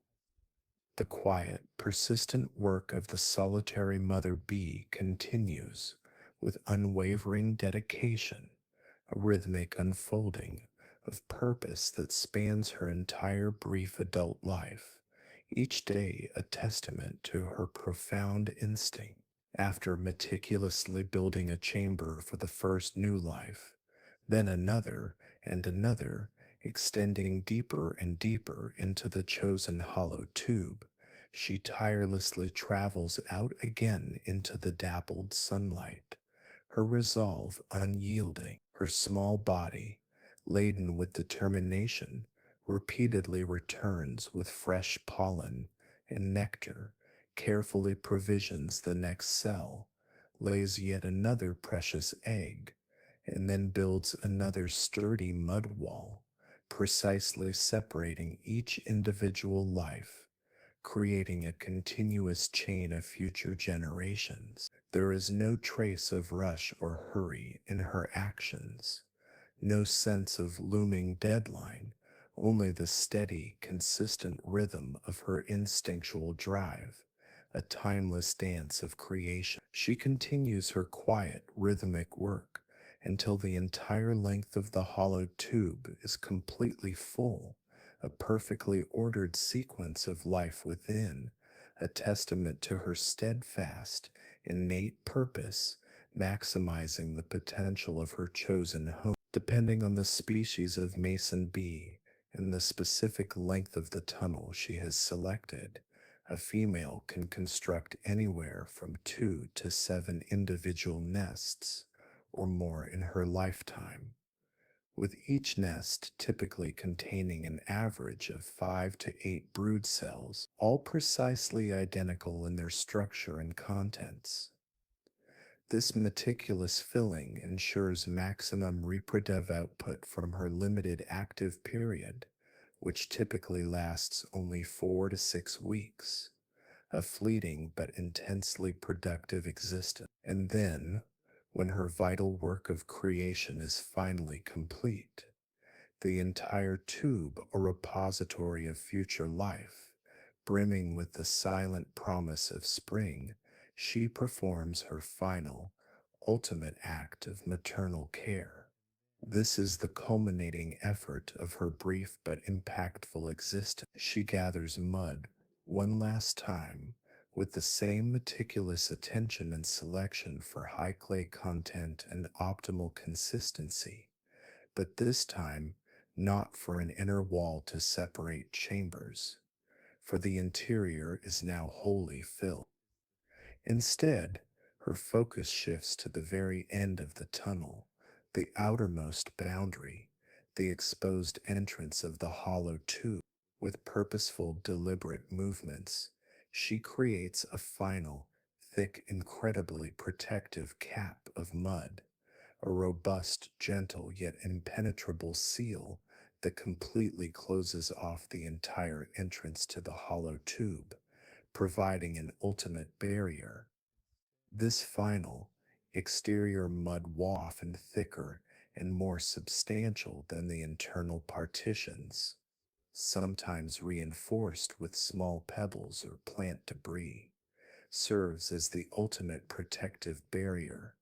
A: The quiet, persistent work of the solitary mother bee continues with unwavering dedication, a rhythmic unfolding of purpose that spans her entire brief adult life, each day a testament to her profound instinct. After meticulously building a chamber for the first new life, then another and another, extending deeper and deeper into the chosen hollow tube, she tirelessly travels out again into the dappled sunlight, her resolve unyielding. Her small body, laden with determination, repeatedly returns with fresh pollen and nectar, carefully provisions the next cell, lays yet another precious egg, and then builds another sturdy mud wall, precisely separating each individual life, creating a continuous chain of future generations. There is no trace of rush or hurry in her actions, no sense of looming deadline, only the steady, consistent rhythm of her instinctual drive, a timeless dance of creation. She continues her quiet, rhythmic work until the entire length of the hollow tube is completely full, a perfectly ordered sequence of life within, a testament to her steadfast, innate purpose, maximizing the potential of her chosen home. Depending on the species of mason bee and the specific length of the tunnel she has selected, a female can construct anywhere from 2 to 7 individual nests or more in her lifetime, with each nest typically containing an average of 5 to 8 brood cells, all precisely identical in their structure and contents. This meticulous filling ensures maximum reproductive output from her limited active period, which typically lasts only 4 to 6 weeks, a fleeting but intensely productive existence. And then, when her vital work of creation is finally complete, the entire tube a repository of future life, brimming with the silent promise of spring, she performs her final, ultimate act of maternal care. This is the culminating effort of her brief but impactful existence. She gathers mud one last time with the same meticulous attention and selection for high clay content and optimal consistency, but this time not for an inner wall to separate chambers, for the interior is now wholly filled. Instead, her focus shifts to the very end of the tunnel, the outermost boundary, the exposed entrance of the hollow tube. With purposeful, deliberate movements, she creates a final, thick, incredibly protective cap of mud, a robust, gentle, yet impenetrable seal that completely closes off the entire entrance to the hollow tube, providing an ultimate barrier. This final, exterior mud wall often thicker and more substantial than the internal partitions, sometimes reinforced with small pebbles or plant debris, serves as the ultimate protective barrier,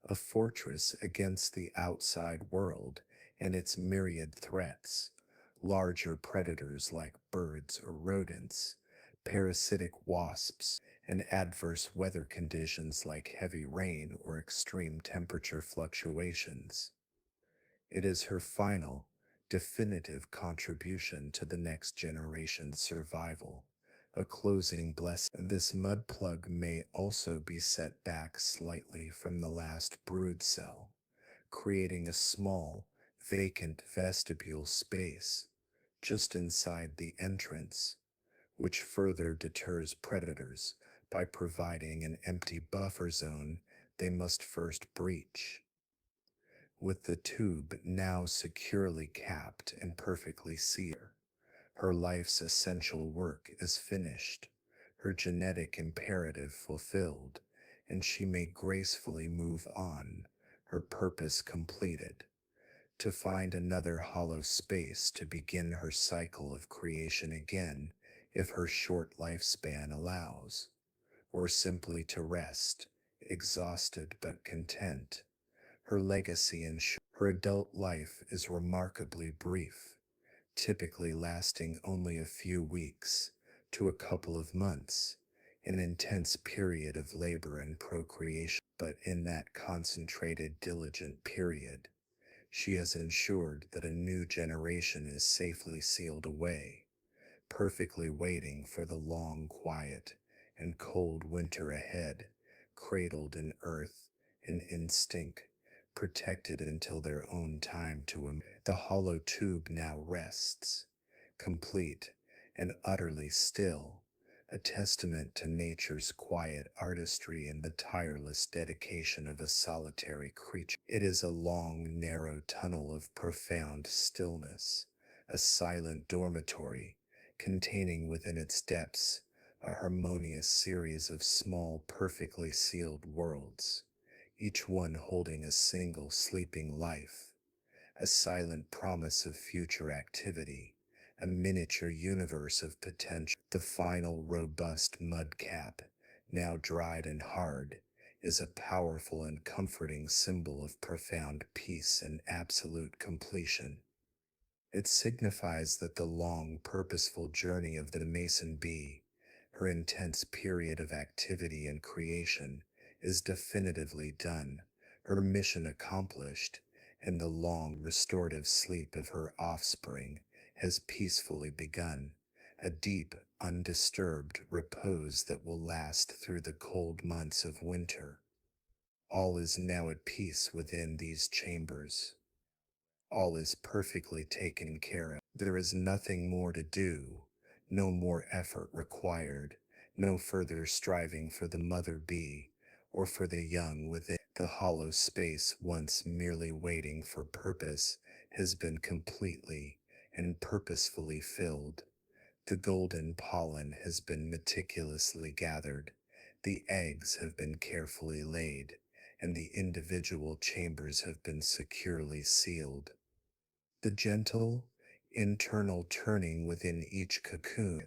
A: a fortress against the outside world and its myriad threats, larger predators like birds or rodents, parasitic wasps, and adverse weather conditions like heavy rain or extreme temperature fluctuations. It is her final, definitive contribution to the next generation's survival, a closing blessing. This mud plug may also be set back slightly from the last brood cell, creating a small, vacant vestibule space just inside the entrance, which further deters predators by providing an empty buffer zone they must first breach. With the tube now securely capped and perfectly sealed, her life's essential work is finished, her genetic imperative fulfilled, and she may gracefully move on, her purpose completed. to find another hollow space to begin her cycle of creation again if her short lifespan allows, or simply to rest, exhausted but content. Her legacy and her adult life is remarkably brief, typically lasting only a few weeks to a couple of months, an intense period of labor and procreation. But in that concentrated, diligent period, she has ensured that a new generation is safely sealed away, perfectly waiting for the long, quiet, and cold winter ahead, cradled in earth and instinct, protected until their own time to the hollow tube now rests, complete and utterly still, a testament to nature's quiet artistry and the tireless dedication of a solitary creature. It is a long, narrow tunnel of profound stillness, a silent dormitory containing within its depths a harmonious series of small, perfectly sealed worlds, each one holding a single sleeping life, a silent promise of future activity, a miniature universe of potential. The final robust mud cap, now dried and hard, is a powerful and comforting symbol of profound peace and absolute completion. It signifies that the long, purposeful journey of the mason bee, her intense period of activity and creation, is definitively done, her mission accomplished, and the long, restorative sleep of her offspring has peacefully begun, a deep, undisturbed repose that will last through the cold months of winter. All is now at peace within these chambers. All is perfectly taken care of. There is nothing more to do, no more effort required, no further striving for the mother bee or for the young within. The hollow space once merely waiting for purpose has been completely and purposefully filled. The golden pollen has been meticulously gathered, the eggs have been carefully laid, and the individual chambers have been securely sealed. The gentle, internal turning within each cocoon,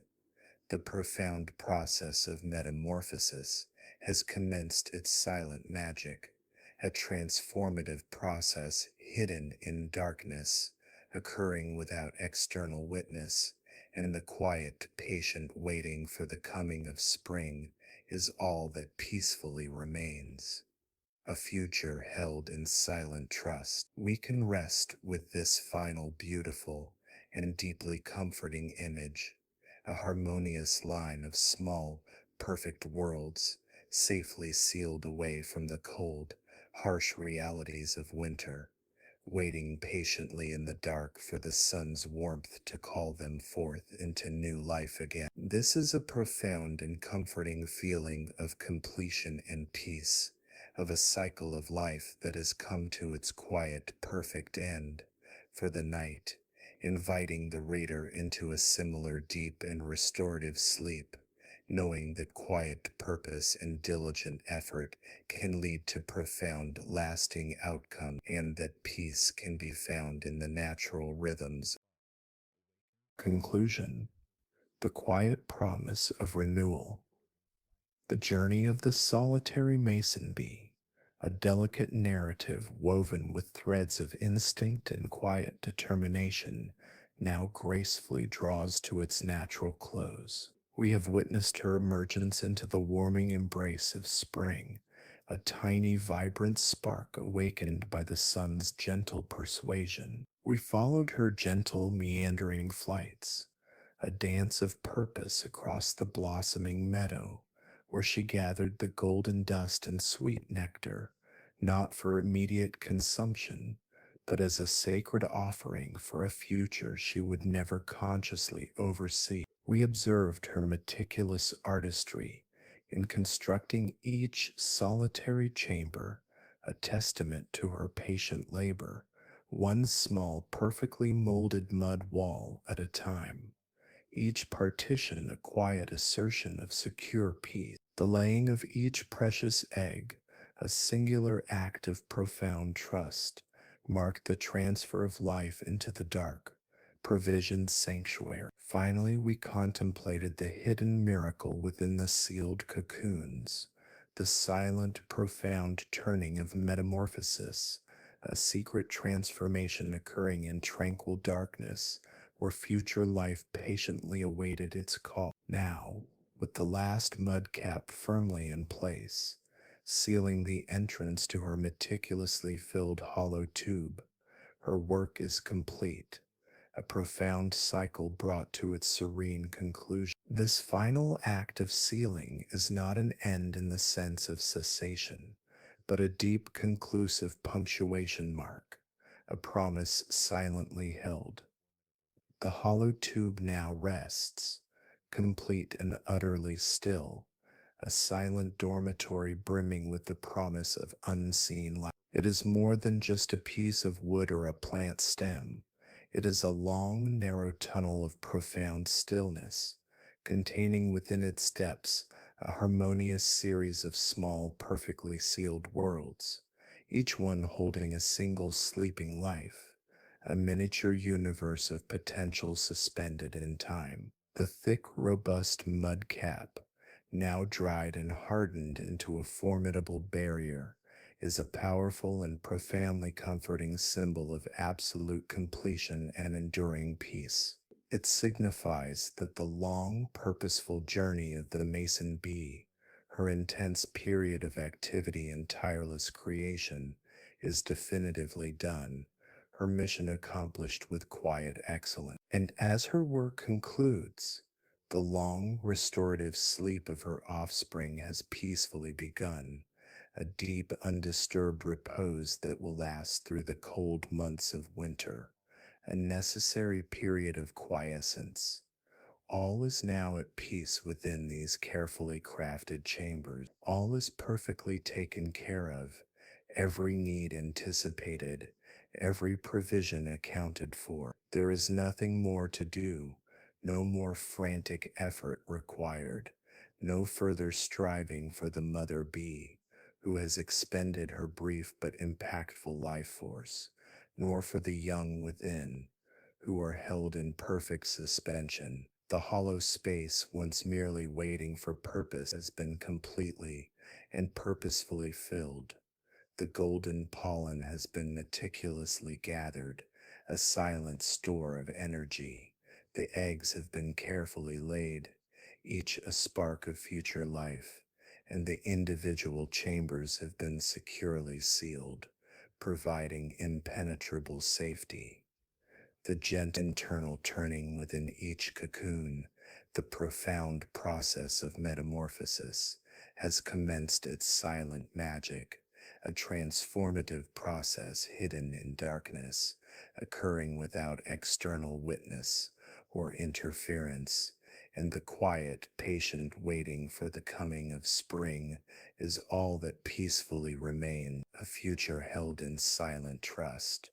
A: the profound process of metamorphosis, has commenced its silent magic, a transformative process hidden in darkness, occurring without external witness, and the quiet, patient waiting for the coming of spring is all that peacefully remains. A future held in silent trust. We can rest with this final beautiful and deeply comforting image, a harmonious line of small, perfect worlds, safely sealed away from the cold, harsh realities of winter, waiting patiently in the dark for the sun's warmth to call them forth into new life again. This is a profound and comforting feeling of completion and peace, of a cycle of life that has come to its quiet, perfect end for the night, inviting the reader into a similar deep and restorative sleep, knowing that quiet purpose and diligent effort can lead to profound, lasting outcomes, and that peace can be found in the natural rhythms. Conclusion: the quiet promise of renewal. The journey of the solitary mason bee, a delicate narrative woven with threads of instinct and quiet determination, now gracefully draws to its natural close. We have witnessed her emergence into the warming embrace of spring, a tiny, vibrant spark awakened by the sun's gentle persuasion. We followed her gentle, meandering flights, a dance of purpose across the blossoming meadow, where she gathered the golden dust and sweet nectar, not for immediate consumption, but as a sacred offering for a future she would never consciously oversee. We observed her meticulous artistry in constructing each solitary chamber, a testament to her patient labor, one small, perfectly molded mud wall at a time, each partition a quiet assertion of secure peace, the laying of each precious egg a singular act of profound trust, marked the transfer of life into the dark, provisioned sanctuary. Finally, we contemplated the hidden miracle within the sealed cocoons, the silent, profound turning of metamorphosis, a secret transformation occurring in tranquil darkness where future life patiently awaited its call. Now, with the last mud cap firmly in place, sealing the entrance to her meticulously filled hollow tube, her work is complete, a profound cycle brought to its serene conclusion. This final act of sealing is not an end in the sense of cessation, but a deep conclusive punctuation mark, a promise silently held. The hollow tube now rests, complete and utterly still, a silent dormitory brimming with the promise of unseen life. It is more than just a piece of wood or a plant stem. It is a long, narrow tunnel of profound stillness, containing within its depths a harmonious series of small, perfectly sealed worlds, each one holding a single sleeping life, a miniature universe of potential suspended in time. The thick, robust mud cap, now dried and hardened into a formidable barrier, is a powerful and profoundly comforting symbol of absolute completion and enduring peace. It signifies that the long, purposeful journey of the mason bee, her intense period of activity and tireless creation, is definitively done, her mission accomplished with quiet excellence. And as her work concludes, the long, restorative sleep of her offspring has peacefully begun, a deep, undisturbed repose that will last through the cold months of winter, a necessary period of quiescence. All is now at peace within these carefully crafted chambers. All is perfectly taken care of, every need anticipated, every provision accounted for. There is nothing more to do, no more frantic effort required, no further striving for the mother bee, who has expended her brief but impactful life force, nor for the young within, who are held in perfect suspension. The hollow space, once merely waiting for purpose, has been completely and purposefully filled. The golden pollen has been meticulously gathered, a silent store of energy. The eggs have been carefully laid, each a spark of future life, and the individual chambers have been securely sealed, providing impenetrable safety. The gentle internal turning within each cocoon, the profound process of metamorphosis, has commenced its silent magic, a transformative process hidden in darkness, occurring without external witness or interference, and the quiet, patient waiting for the coming of spring is all that peacefully remains, a future held in silent trust.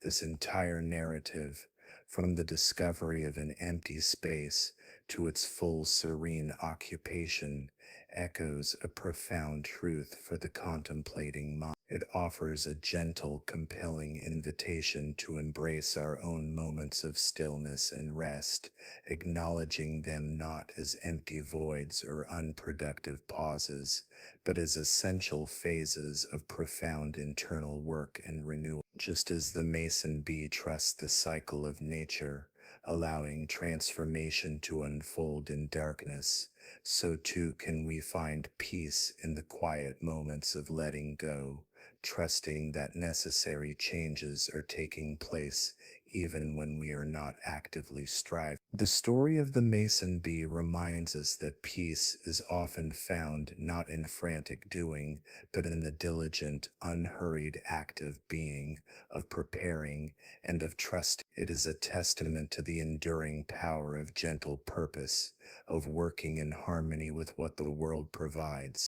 A: This entire narrative, from the discovery of an empty space to its full serene occupation, echoes a profound truth for the contemplating mind. It offers a gentle, compelling invitation to embrace our own moments of stillness and rest, acknowledging them not as empty voids or unproductive pauses, but as essential phases of profound internal work and renewal. Just as the mason bee trusts the cycle of nature, allowing transformation to unfold in darkness, so too can we find peace in the quiet moments of letting go, trusting that necessary changes are taking place even when we are not actively striving. The story of the mason bee reminds us that peace is often found not in frantic doing, but in the diligent, unhurried act of being, of preparing, and of trusting. It is a testament to the enduring power of gentle purpose, of working in harmony with what the world provides.